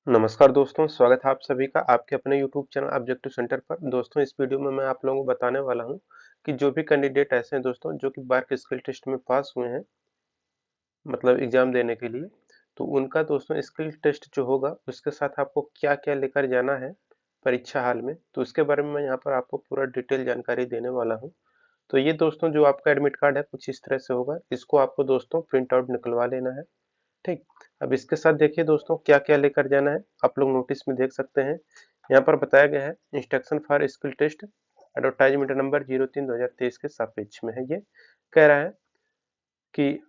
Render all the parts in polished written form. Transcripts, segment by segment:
नमस्कार दोस्तों, स्वागत है आप सभी का आपके अपने यूट्यूब चैनल ऑब्जेक्टिव सेंटर पर। दोस्तों, इस वीडियो में मैं आप लोगों को बताने वाला हूं कि जो भी कैंडिडेट ऐसे हैं दोस्तों जो कि बार के स्किल टेस्ट में पास हुए हैं, मतलब एग्जाम देने के लिए, तो उनका दोस्तों स्किल टेस्ट जो होगा उसके साथ आपको क्या-क्या लेकर जाना है परीक्षा हाल में, तो उसके बारे में मैं यहाँ पर आपको पूरा डिटेल जानकारी देने वाला हूँ। तो ये दोस्तों जो आपका एडमिट कार्ड है कुछ इस तरह से होगा, इसको आपको दोस्तों प्रिंट आउट निकलवा लेना है। ठीक। अब इसके साथ देखिए दोस्तों क्या-क्या लेकर जाना है, आप लोग नोटिस में देख सकते हैं। यहाँ पर बताया गया है instruction for skill test advertisement number 03/2023 के सापेक्ष में है ये। कह रहा है कि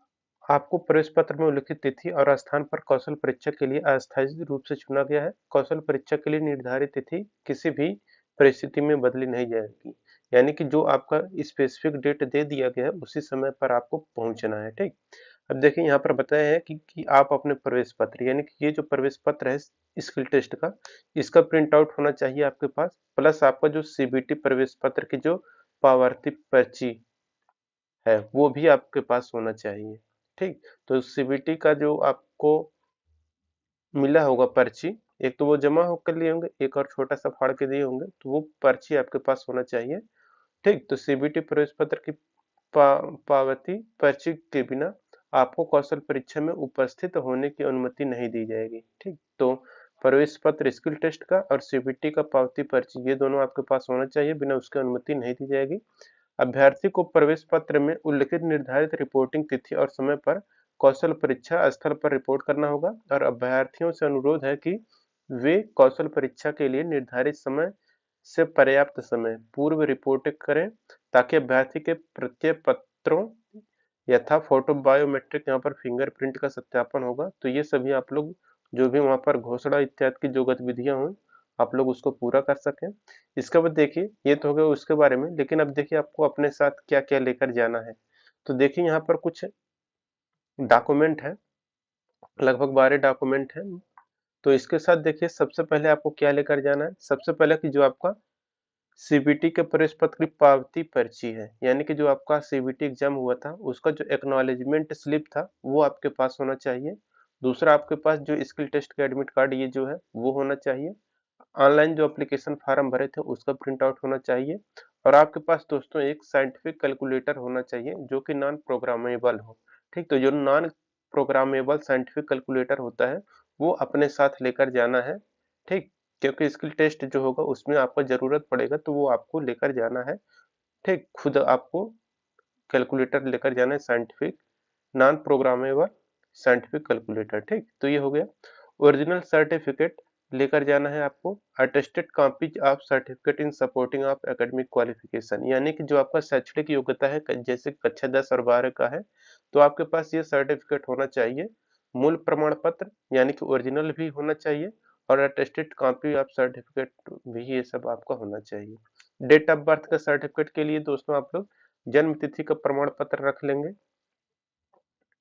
आपको प्रवेश पत्र में उल्लिखित तिथि और स्थान पर कौशल परीक्षा के लिए अस्थायी रूप से चुना गया है। कौशल परीक्षा के लिए निर्धारित तिथि किसी भी परिस्थिति में बदली नहीं जाएगी। यानी कि जो आपका स्पेसिफिक डेट दे दिया गया है उसी समय पर आपको पहुंचना है। ठीक। अब देखिए यहाँ पर बताया है कि आप अपने प्रवेश पत्र यानी कि ये जो प्रवेश पत्र है स्किल टेस्ट का, इसका प्रिंट आउट होना चाहिए आपके पास, प्लस आपका जो सीबीटी प्रवेश पत्र की जो पावती पर्ची है वो भी आपके पास होना चाहिए। ठीक। तो सीबीटी का जो आपको मिला होगा पर्ची, एक तो वो जमा होकर लिए होंगे, एक और छोटा सा फाड़ के दिए होंगे, तो वो पर्ची आपके पास होना चाहिए। ठीक। तो सीबीटी प्रवेश पत्र की पावती पर्ची के बिना आपको कौशल परीक्षा में उपस्थित होने की अनुमति नहीं दी जाएगी। ठीक। तो प्रवेश पत्र स्किल टेस्ट का और सीबीटी का पावती पर्ची ये दोनों आपके पास होना चाहिए, बिना उसके अनुमति नहीं दी जाएगी। अभ्यर्थी को प्रवेश पत्र में उल्लिखित निर्धारित रिपोर्टिंग तिथि और समय पर कौशल परीक्षा स्थल पर रिपोर्ट करना होगा और अभ्यर्थियों से अनुरोध है कि वे कौशल परीक्षा के लिए निर्धारित समय से पर्याप्त समय पूर्व रिपोर्ट करें, ताकि अभ्यर्थी के प्रत्यय पत्रों यथा फोटो बायोमेट्रिक यहाँ पर फिंगरप्रिंट का सत्यापन होगा। तो ये सभी आप लोग जो भी वहाँ पर घोषणा इत्यादि की जो गतिविधियां हों आप लोग उसको पूरा कर सकें। इसके बाद देखिए ये तो हो गया उसके बारे में, लेकिन अब देखिए आपको अपने साथ क्या क्या लेकर जाना है। तो देखिए यहाँ पर कुछ डॉक्यूमेंट है, लगभग 12 डॉक्यूमेंट है। तो इसके साथ देखिए सबसे पहले आपको क्या लेकर जाना है, सबसे पहले कि जो आपका सीबीटी के प्रवेश पत्र की पावती पर्ची है, यानी कि जो आपका सीबीटी एग्जाम हुआ था उसका जो एक्नॉलेजमेंट स्लिप था वो आपके पास होना चाहिए। दूसरा आपके पास जो स्किल टेस्ट का एडमिट कार्ड ये जो है वो होना चाहिए। ऑनलाइन जो एप्लीकेशन फॉर्म भरे थे उसका प्रिंट आउट होना चाहिए। और आपके पास दोस्तों एक साइंटिफिक कैलकुलेटर होना चाहिए जो कि नॉन प्रोग्रामेबल हो। ठीक। तो जो नॉन प्रोग्रामेबल साइंटिफिक कैलकुलेटर होता है वो अपने साथ लेकर जाना है। ठीक। क्योंकि स्किल टेस्ट जो होगा उसमें आपको जरूरत पड़ेगा तो वो आपको लेकर जाना है। ठीक। खुद आपको कैलकुलेटर लेकर जाना है, scientific non programmable scientific calculator. ठीक। तो ये हो गया। ओरिजिनल सर्टिफिकेट लेकर जाना है आपको, attested copies of certificate in supporting of academic qualification, यानी कि जो आपका शैक्षणिक योग्यता है जैसे कक्षा 10 और 12 का है तो आपके पास ये सर्टिफिकेट होना चाहिए। मूल प्रमाण पत्र यानी कि ओरिजिनल भी होना चाहिए और अटेस्टेड कॉपी ऑफ सर्टिफिकेट भी ये सब आपका होना चाहिए। डेट ऑफ बर्थ का सर्टिफिकेट के लिए दोस्तों आप लोग जन्म तिथि का प्रमाण पत्र रख लेंगे।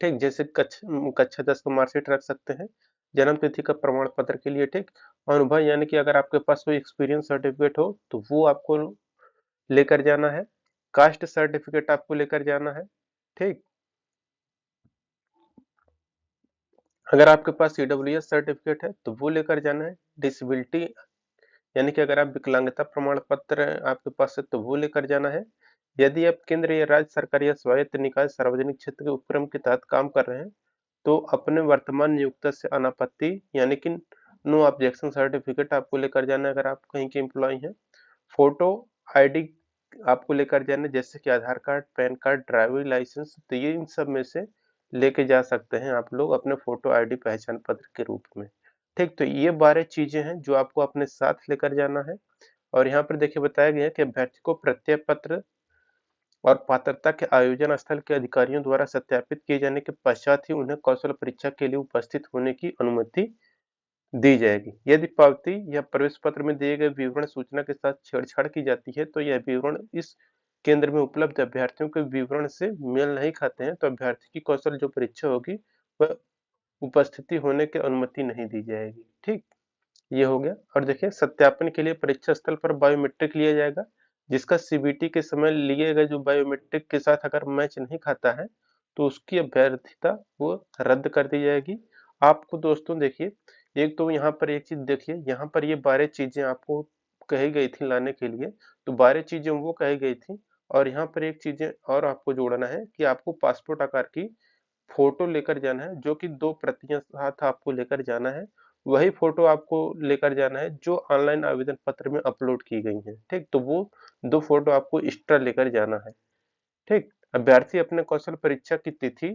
ठीक। जैसे कक्षा 10 का मार्कशीट रख सकते हैं जन्म तिथि का प्रमाण पत्र के लिए। ठीक। अनुभव यानी कि अगर आपके पास कोई एक्सपीरियंस सर्टिफिकेट हो तो वो आपको लेकर जाना है। कास्ट सर्टिफिकेट आपको लेकर जाना है। ठीक। अगर आपके पास ईडब्ल्यूएस सर्टिफिकेट है तो वो लेकर जाना है। डिसेबिलिटी यानी कि अगर आप विकलांगता प्रमाण पत्र आपके पास है तो वो लेकर जाना है। यदि आप केंद्र या राज्य सरकार या स्वायत्त निकाय सार्वजनिक क्षेत्र के उपक्रम के तहत काम कर रहे हैं तो अपने वर्तमान नियोक्ता से अनापत्ति यानी कि नो ऑब्जेक्शन सर्टिफिकेट आपको लेकर जाना है अगर आप कहीं के एम्प्लॉय हैं। फोटो आईडी आपको लेकर जाना है, जैसे कि Aadhaar card, PAN card, driving licence, तो ये इन सब में से लेके जा सकते हैं आप लोग अपने फोटो आईडी पहचान पत्र के रूप में। ठीक। तो ये 12 चीजें हैं जो आपको अपने साथ लेकर जाना है। और यहाँ पर देखिए बताया गया है कि अभ्यर्थी को प्रत्यय पत्र और पात्रता के आयोजन स्थल के अधिकारियों द्वारा सत्यापित किए जाने के पश्चात ही उन्हें कौशल परीक्षा के लिए उपस्थित होने की अनुमति दी जाएगी। यदि पावती या प्रवेश पत्र में दिए गए विवरण सूचना के साथ छेड़छाड़ की जाती है तो यह विवरण इस केंद्र में उपलब्ध अभ्यर्थियों के विवरण से मेल नहीं खाते हैं तो अभ्यर्थी की कौशल जो परीक्षा होगी वह उपस्थिति होने की अनुमति नहीं दी जाएगी। ठीक। ये हो गया। और देखिए सत्यापन के लिए परीक्षा स्थल पर बायोमेट्रिक लिया जाएगा, जिसका सीबीटी के समय लिए गए जो बायोमेट्रिक के साथ अगर मैच नहीं खाता है तो उसकी अभ्यर्थिता वो रद्द कर दी जाएगी। आपको दोस्तों देखिए एक तो यहाँ पर एक चीज देखिए, यहाँ पर ये 12 चीजें आपको कही गई थी लाने के लिए, तो 12 चीजें वो कही गई थी। और यहाँ पर एक चीजें और आपको जोड़ना है कि आपको पासपोर्ट आकार की फोटो लेकर जाना है, जो कि 2 प्रतियां साथ आपको लेकर जाना है। वही फोटो आपको लेकर जाना है जो ऑनलाइन आवेदन पत्र में अपलोड की गई है, ठीक। तो वो 2 फोटो आपको एक्स्ट्रा लेकर जाना है, ठीक। अभ्यर्थी अपने कौशल परीक्षा की तिथि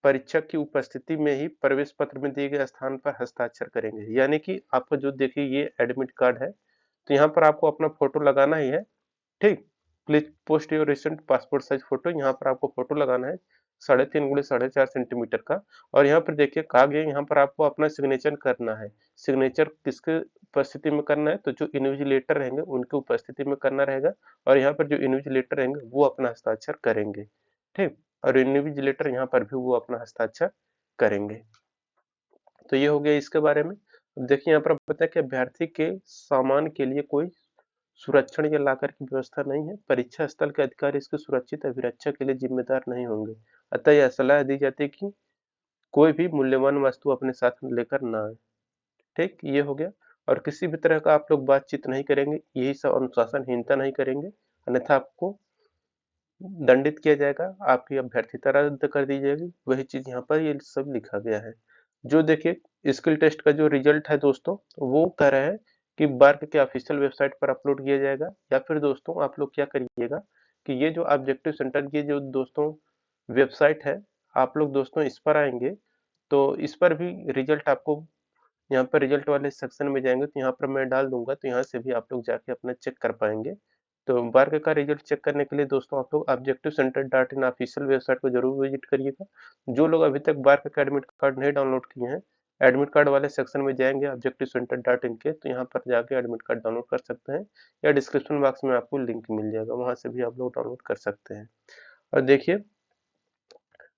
परीक्षक की उपस्थिति में ही प्रवेश पत्र में दिए गए स्थान पर हस्ताक्षर करेंगे। यानी कि आपका जो देखिए ये एडमिट कार्ड है, तो यहाँ पर आपको अपना फोटो लगाना ही है, ठीक। Please post your recent passport size photo, यहाँ पर आपको फोटो लगाना है 3.5 x 4.5 सेंटीमीटर का। और यहाँ पर देखिए कहा गया यहाँ पर आपको अपना सिग्नेचर करना है। सिग्नेचर किसके उपस्थिति में करना है, तो जो इन्विजिलेटर रहेंगे उनकी उपस्थिति में करना रहेगा। और यहाँ पर जो इन्विजिलेटर रहेंगे वो अपना हस्ताक्षर करेंगे, ठीक। और इन्विजिलेटर यहाँ पर भी वो अपना हस्ताक्षर करेंगे। तो ये हो गया इसके बारे में। अब देखिए यहाँ पर पता है कि अभ्यर्थी के सामान के लिए कोई सुरक्षण या लाकर की व्यवस्था नहीं है। परीक्षा स्थल के अधिकारी इसकी सुरक्षित अभिरक्षा के लिए जिम्मेदार नहीं होंगे। अतः यह सलाह दी जाती है कि कोई भी मूल्यवान वस्तु अपने साथ लेकर ना आए, ठीक। ये हो गया। और किसी भी तरह का आप लोग बातचीत नहीं करेंगे, यही सब अनुशासनहीनता नहीं करेंगे, अन्यथा आपको दंडित किया जाएगा, आपकी अभ्यर्थिता रद्द कर दी जाएगी। वही चीज यहाँ पर ये सब लिखा गया है। जो देखिए स्किल टेस्ट का जो रिजल्ट है दोस्तों, वो कह रहे हैं कि बार्क के ऑफिशियल वेबसाइट पर अपलोड किया जाएगा। या फिर दोस्तों आप लोग क्या करिएगा कि ये जो ऑब्जेक्टिव सेंटर की जो दोस्तों वेबसाइट है, आप लोग दोस्तों इस पर आएंगे, तो इस पर भी रिजल्ट आपको यहाँ पर रिजल्ट वाले सेक्शन में जाएंगे तो यहाँ पर मैं डाल दूंगा, तो यहाँ से भी आप लोग जाके अपना चेक कर पाएंगे। तो बार्क का रिजल्ट चेक करने के लिए दोस्तों आप लोग objective centre dot in official website को जरूर विजिट करिएगा। जो लोग अभी तक बार्क का एडमिट कार्ड नहीं डाउनलोड किए हैं, एडमिट कार्ड वाले सेक्शन में जाएंगे ऑब्जेक्टिव सेंटर डॉट इन के, तो यहाँ पर जाके एडमिट कार्ड डाउनलोड कर सकते हैं। या डिस्क्रिप्शन बॉक्स में आपको लिंक मिल जाएगा, वहां से भी आप लोग डाउनलोड कर सकते हैं। और देखिए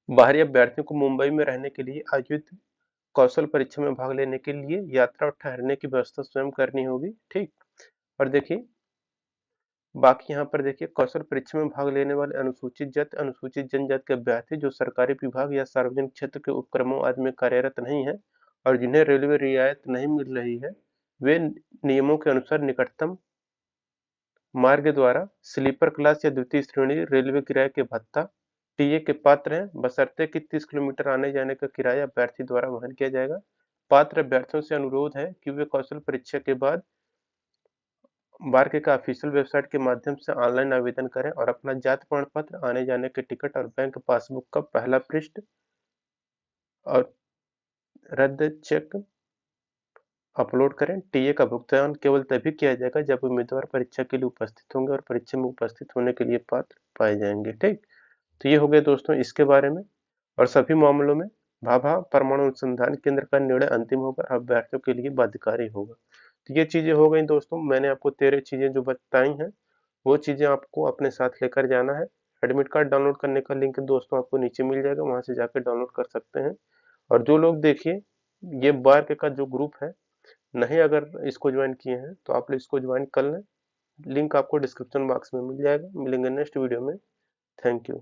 बाहरी अभ्यर्थियों को मुंबई में रहने के लिए आयोजित कौशल परीक्षा में भाग लेने के लिए यात्रा और ठहरने की व्यवस्था स्वयं करनी होगी, ठीक। और देखिए बाकी यहाँ पर देखिए कौशल परीक्षा में भाग लेने वाले अनुसूचित जाति अनुसूचित जनजाति के अभ्यर्थी जो सरकारी विभाग या सार्वजनिक क्षेत्र के उपक्रमों आदि में कार्यरत नहीं है और जिन्हें रेलवे रियायत नहीं मिल रही है, वे नियमों के अनुसार निकटतम मार्ग द्वारा स्लीपर क्लास या द्वितीय श्रेणी रेलवे किराए के भत्ता टीए के पात्र हैं, बशर्ते कि 30 किलोमीटर आने जाने का किराया अभ्यर्थी द्वारा वहन किया जाएगा। पात्र अभ्यर्थियों से अनुरोध है कि वे कौशल परीक्षा के बाद बार्क का ऑफिशियल वेबसाइट के माध्यम से ऑनलाइन आवेदन करें और अपना जाति प्रमाण पत्र, आने जाने के टिकट और बैंक पासबुक का पहला पृष्ठ और रद्द चेक अपलोड करें। टीए का भुगतान केवल तभी किया जाएगा जब उम्मीदवार परीक्षा के लिए उपस्थित होंगे और परीक्षा में उपस्थित होने के लिए पात्र पाए जाएंगे, ठीक। तो ये हो गया दोस्तों इसके बारे में। और सभी मामलों में भाभा परमाणु अनुसंधान केंद्र का निर्णय अंतिम होगा, अभ्यर्थियों के लिए बाध्यकारी होगा। तो ये चीजें हो गई दोस्तों, मैंने आपको 13 चीजें जो बताई हैं वो चीजें आपको अपने साथ लेकर जाना है। एडमिट कार्ड डाउनलोड करने का लिंक दोस्तों आपको नीचे मिल जाएगा, वहां से जाकर डाउनलोड कर सकते हैं। और जो लोग देखिए ये बार्क का जो ग्रुप है नहीं अगर इसको ज्वाइन किए हैं तो आप लोग इसको ज्वाइन कर लें, लिंक आपको डिस्क्रिप्शन बॉक्स में मिल जाएगा। मिलेंगे नेक्स्ट वीडियो में। Thank you.